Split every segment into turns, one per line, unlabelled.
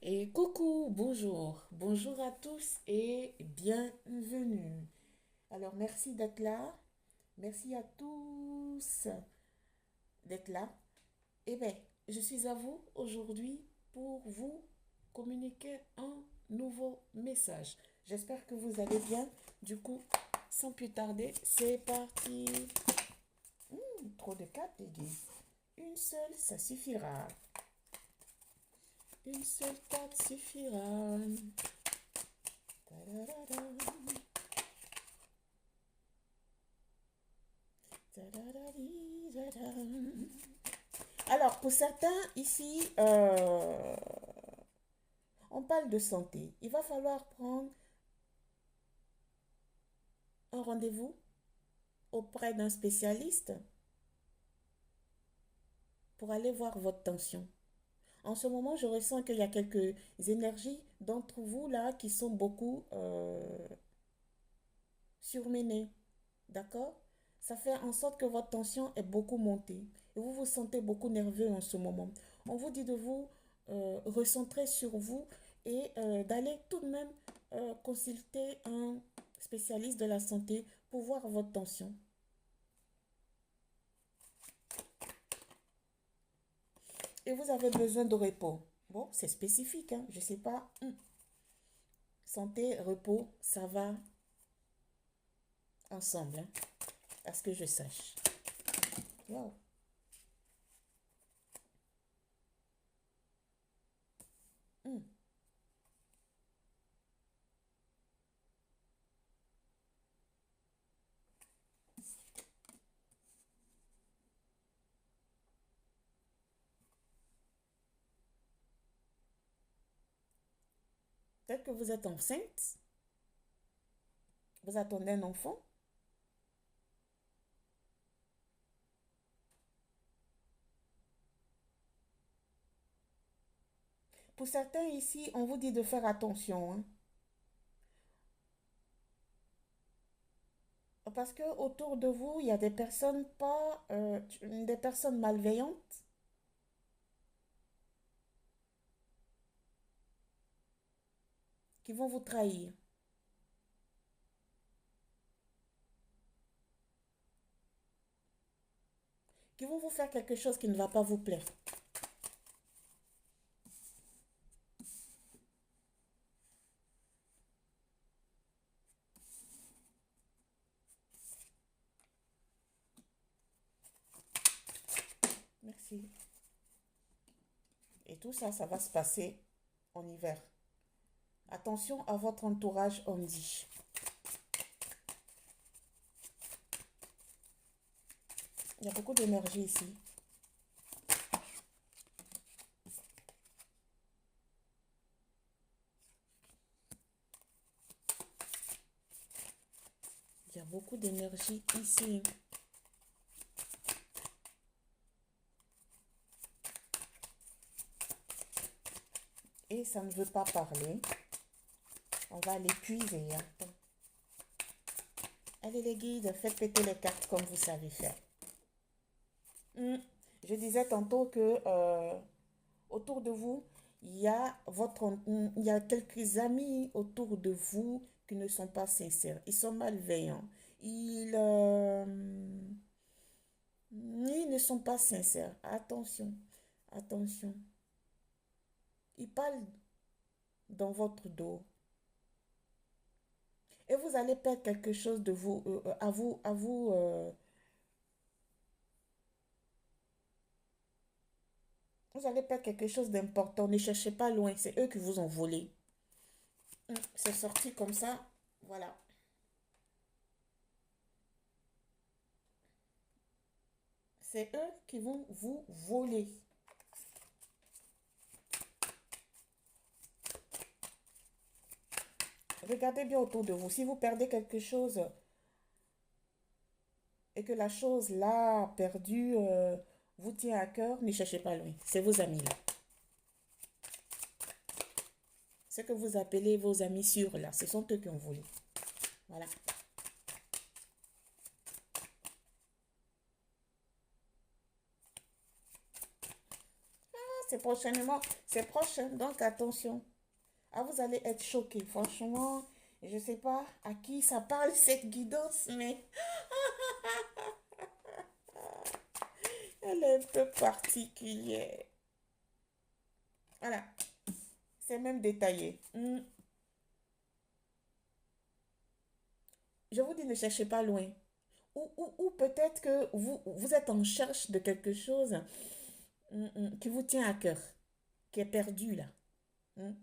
Et coucou, bonjour, bonjour à tous et bienvenue. Alors merci d'être là, merci à tous d'être là. Eh bien, je suis à vous aujourd'hui pour vous communiquer un nouveau message. J'espère que vous allez bien. Du coup, sans plus tarder, c'est parti. Trop de cartes, les gars. Une seule, ça suffira. Une seule carte suffira. Ta-da-da-da. Alors, pour certains, ici, on parle de santé. Il va falloir prendre un rendez-vous auprès d'un spécialiste pour aller voir votre tension. En ce moment, je ressens qu'il y a quelques énergies d'entre vous là qui sont beaucoup surmenées. D'accord? Ça fait en sorte que votre tension est beaucoup montée et vous vous sentez beaucoup nerveux en ce moment. On vous dit de vous recentrer sur vous et d'aller tout de même consulter un spécialiste de la santé pour voir votre tension. Et vous avez besoin de repos. Bon, c'est spécifique, hein? Je ne sais pas. Santé, repos, ça va ensemble, hein? À ce que je sache. Wow. Hmm. Peut-être que vous êtes enceinte, vous attendez un enfant. Pour certains ici, on vous dit de faire attention, hein. Parce que autour de vous, il y a des personnes pas, des personnes malveillantes qui vont vous trahir, qui vont vous faire quelque chose qui ne va pas vous plaire. Merci. Et tout ça, ça va se passer en hiver. Attention à votre entourage, on dit. Il y a beaucoup d'énergie ici. Il y a beaucoup d'énergie ici. Et ça ne veut pas parler. On va l'épuiser. Hein. Allez les guides, faites péter les cartes comme vous savez faire. Je disais tantôt que autour de vous, il y a quelques amis autour de vous qui ne sont pas sincères. Ils sont malveillants. Ils, euh, ils ne sont pas sincères. Attention, attention. Ils parlent dans votre dos. Et vous allez perdre quelque chose de vous, vous allez perdre quelque chose d'important. Ne cherchez pas loin. C'est eux qui vous ont volé. C'est sorti comme ça. Voilà. C'est eux qui vont vous voler. Regardez bien autour de vous. Si vous perdez quelque chose et que la chose là perdue vous tient à cœur, ne cherchez pas loin. C'est vos amis là. Ce que vous appelez vos amis sûrs là, ce sont eux qui ont volé. Voilà. c'est prochainement, c'est proche, hein, donc attention. Ah, vous allez être choqués. Franchement, je ne sais pas à qui ça parle cette guidance, mais elle est un peu particulière. Voilà, c'est même détaillé. Je vous dis, ne cherchez pas loin. Ou peut-être que vous êtes en recherche de quelque chose qui vous tient à cœur, qui est perdu là. Hmm.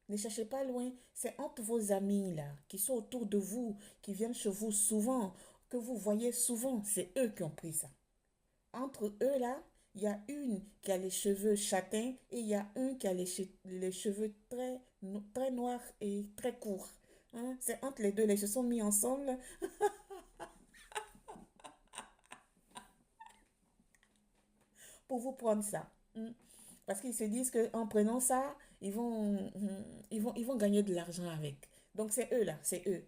Ne cherchez pas loin. C'est entre vos amis là, qui sont autour de vous, qui viennent chez vous souvent, que vous voyez souvent. C'est eux qui ont pris ça. Entre eux là, il y a une qui a les cheveux châtains et il y a un qui a les cheveux très noirs et très courts. Hein. C'est entre les deux, là, ils se sont mis ensemble pour vous prendre ça. Hmm. Parce qu'ils se disent qu'en prenant ça, ils vont gagner de l'argent avec. Donc c'est eux là, c'est eux.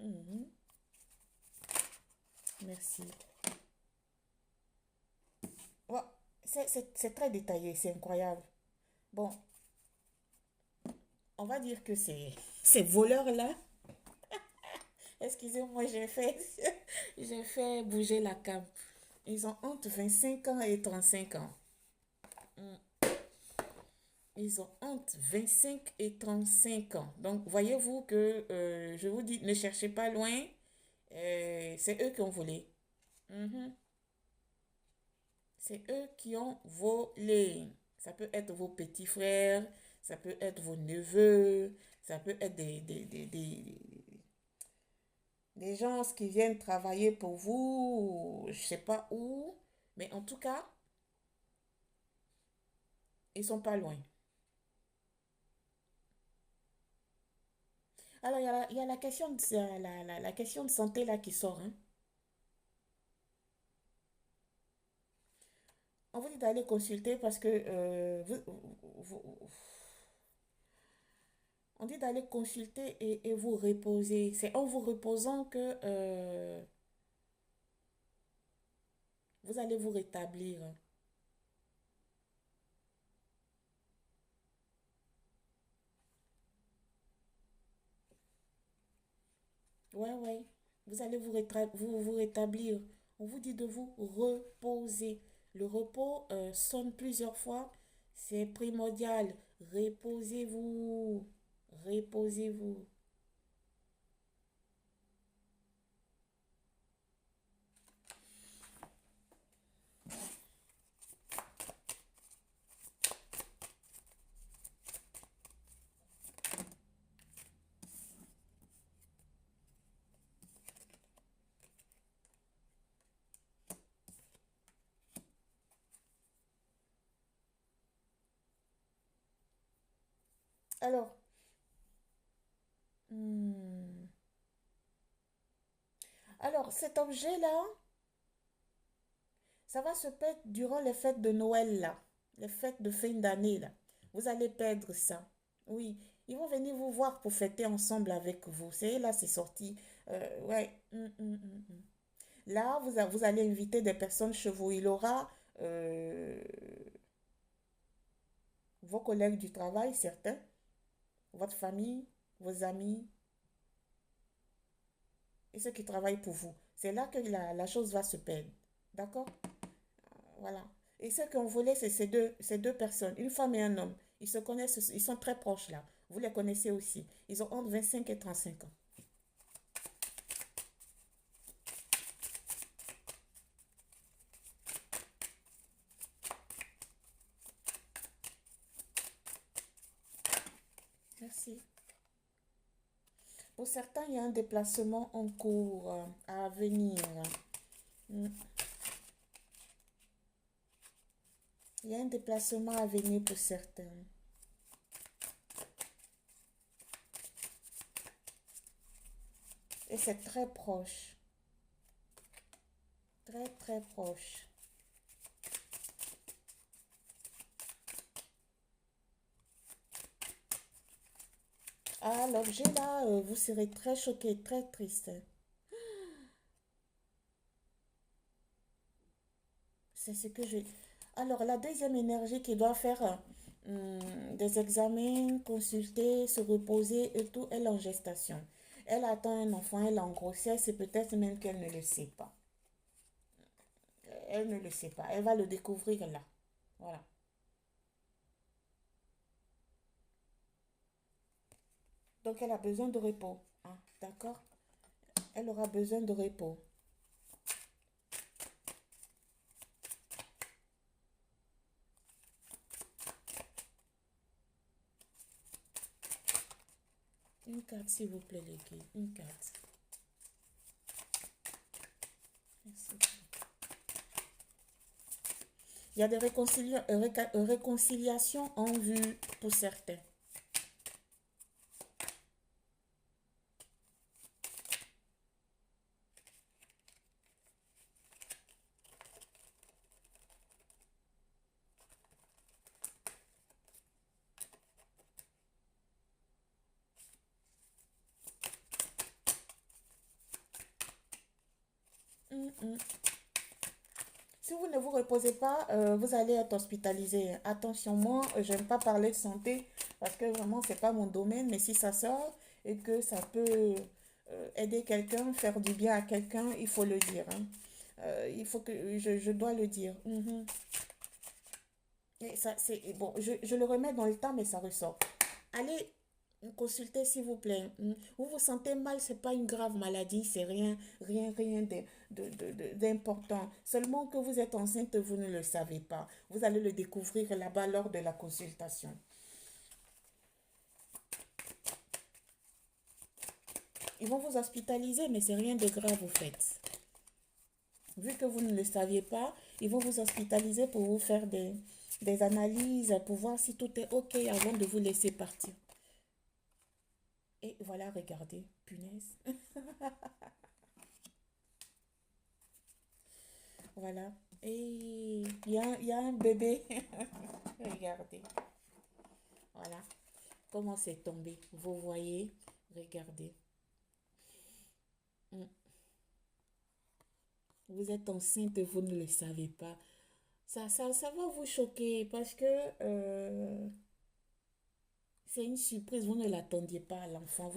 Mhm. Merci. Bon, c'est très détaillé, c'est incroyable. Bon, on va dire que ces voleurs-là, excusez-moi, j'ai fait bouger la cam. Ils ont entre 25 ans et 35 ans. Mm. Ils ont entre 25 et 35 ans. Donc, voyez-vous que je vous dis, ne cherchez pas loin. C'est eux qui ont volé. Mhm. C'est eux qui ont volé. Ça peut être vos petits frères, ça peut être vos neveux, ça peut être des gens qui viennent travailler pour vous, je sais pas où, mais en tout cas, ils sont pas loin. Alors, il y a la question la question de santé là qui sort, hein. On vous dit d'aller consulter parce que on dit d'aller consulter et vous reposer. C'est en vous reposant que vous allez vous rétablir. Ouais, ouais. Vous allez vous rétablir. On vous dit de vous reposer. Le repos sonne plusieurs fois. C'est primordial. Reposez-vous. Reposez-vous. Alors, hmm, alors cet objet-là, ça va se perdre durant les fêtes de Noël, là. Les fêtes de fin d'année, là. Vous allez perdre ça. Oui, ils vont venir vous voir pour fêter ensemble avec vous. C'est là, c'est sorti. Ouais. Là, vous allez inviter des personnes chez vous. Il aura euh, vos collègues du travail, certains, votre famille, vos amis et ceux qui travaillent pour vous. C'est là que la chose va se perdre. D'accord? Voilà. Et ceux qui ont volé, c'est ces deux personnes, une femme et un homme. Ils se connaissent, ils sont très proches là. Vous les connaissez aussi. Ils ont entre 25 et 35 ans. Merci. Pour certains, il y a un déplacement en cours à venir. Mm. Il y a un déplacement à venir pour certains. Et c'est très proche. Très, très proche. Ah, l'objet là, vous serez très choqué, très triste. C'est ce que je... Alors, la deuxième énergie qui doit faire des examens, consulter, se reposer et tout, elle est en gestation. Elle attend un enfant, elle est en grossesse et peut-être même qu'elle ne le sait pas. Elle ne le sait pas. Elle va le découvrir là. Voilà. Donc, elle a besoin de repos. Ah, d'accord? Elle aura besoin de repos. Une carte, s'il vous plaît, les filles. Une carte. Merci. Il y a des réconciliations en vue pour certains. Hum, hum. Si vous ne vous reposez pas, vous allez être hospitalisé. Attention, moi, j'aime pas parler de santé parce que vraiment, c'est pas mon domaine. Mais si ça sort et que ça peut aider quelqu'un, faire du bien à quelqu'un, il faut le dire, hein. Il faut que je dois le dire. Mhm. Et ça, c'est bon. Je le remets dans le temps, mais ça ressort. Allez consulter, s'il vous plaît. Vous vous sentez mal, c'est pas une grave maladie, c'est rien, rien d'important. Seulement que vous êtes enceinte, vous ne le savez pas. Vous allez le découvrir là-bas lors de la consultation. Ils vont vous hospitaliser, mais c'est rien de grave, au fait. Vu que vous ne le saviez pas, ils vont vous hospitaliser pour vous faire des analyses, pour voir si tout est OK avant de vous laisser partir. Et voilà, regardez, punaise. Voilà. Et il y a un bébé. Regardez. Voilà. Comment c'est tombé. Vous voyez. Regardez. Mm. Vous êtes enceinte et vous ne le savez pas. Ça va vous choquer parce que c'est une surprise. Vous ne l'attendiez pas à l'enfant.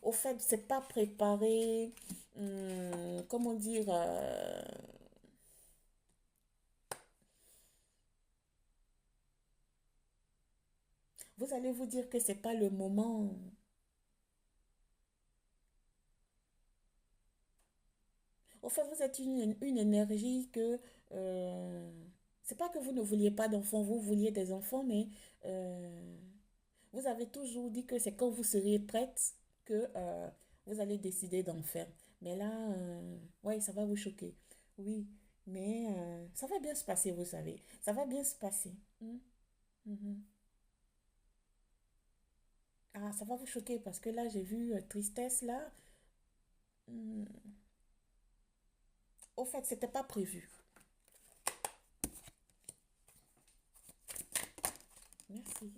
Au fait, c'est pas préparé. Comment dire vous allez vous dire que c'est pas le moment. Au fait, vous êtes une énergie que... euh, c'est pas que vous ne vouliez pas d'enfants, vous vouliez des enfants, mais euh, vous avez toujours dit que c'est quand vous seriez prête que vous allez décider d'en faire. Mais là, ouais, ça va vous choquer. Oui, mais ça va bien se passer, vous savez. Ça va bien se passer. Mhm. Ah, ça va vous choquer parce que là, j'ai vu tristesse là. Hmm. Au fait, c'était pas prévu. Merci.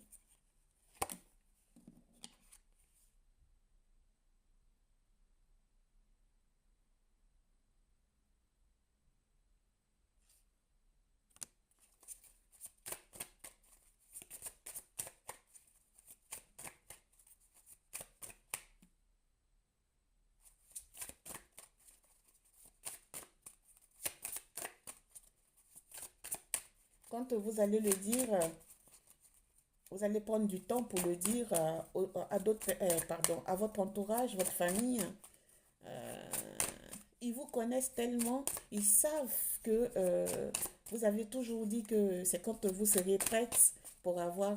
Quand vous allez le dire, vous allez prendre du temps pour le dire à d'autres, pardon, à votre entourage, votre famille. Euh, Ils vous connaissent tellement, ils savent que vous avez toujours dit que c'est quand vous serez prête pour avoir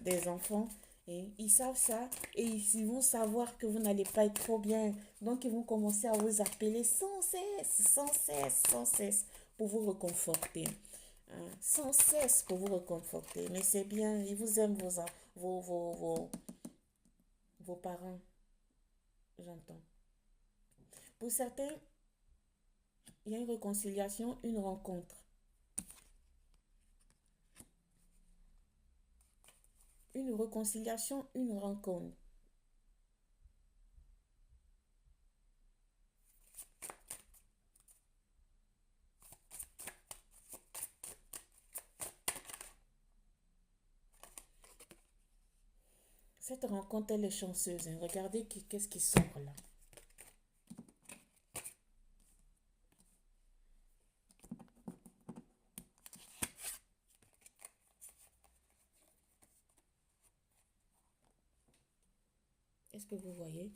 des enfants. Et ils savent ça et ils vont savoir que vous n'allez pas être trop bien. Donc ils vont commencer à vous appeler sans cesse, sans cesse, sans cesse pour vous réconforter. Hein, sans cesse pour vous réconforter. Mais c'est bien, ils vous aiment vos parents, j'entends. Pour certains, il y a une réconciliation, une rencontre. Une réconciliation, une rencontre. Cette rencontre, elle est chanceuse, hein. Regardez qu'est-ce qui sort là. Est-ce que vous voyez?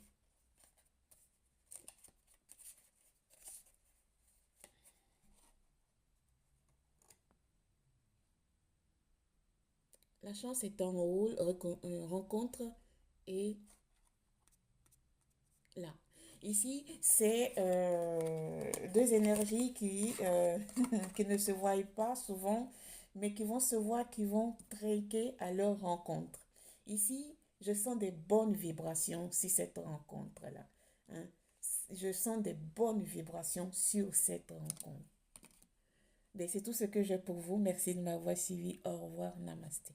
La chance est en haut, rencontre et là. Ici, c'est deux énergies qui ne se voient pas souvent, mais qui vont se voir, qui vont trinquer à leur rencontre. Ici, je sens des bonnes vibrations sur cette rencontre-là, hein. Je sens des bonnes vibrations sur cette rencontre. Mais c'est tout ce que j'ai pour vous. Merci de m'avoir suivi. Au revoir. Namasté.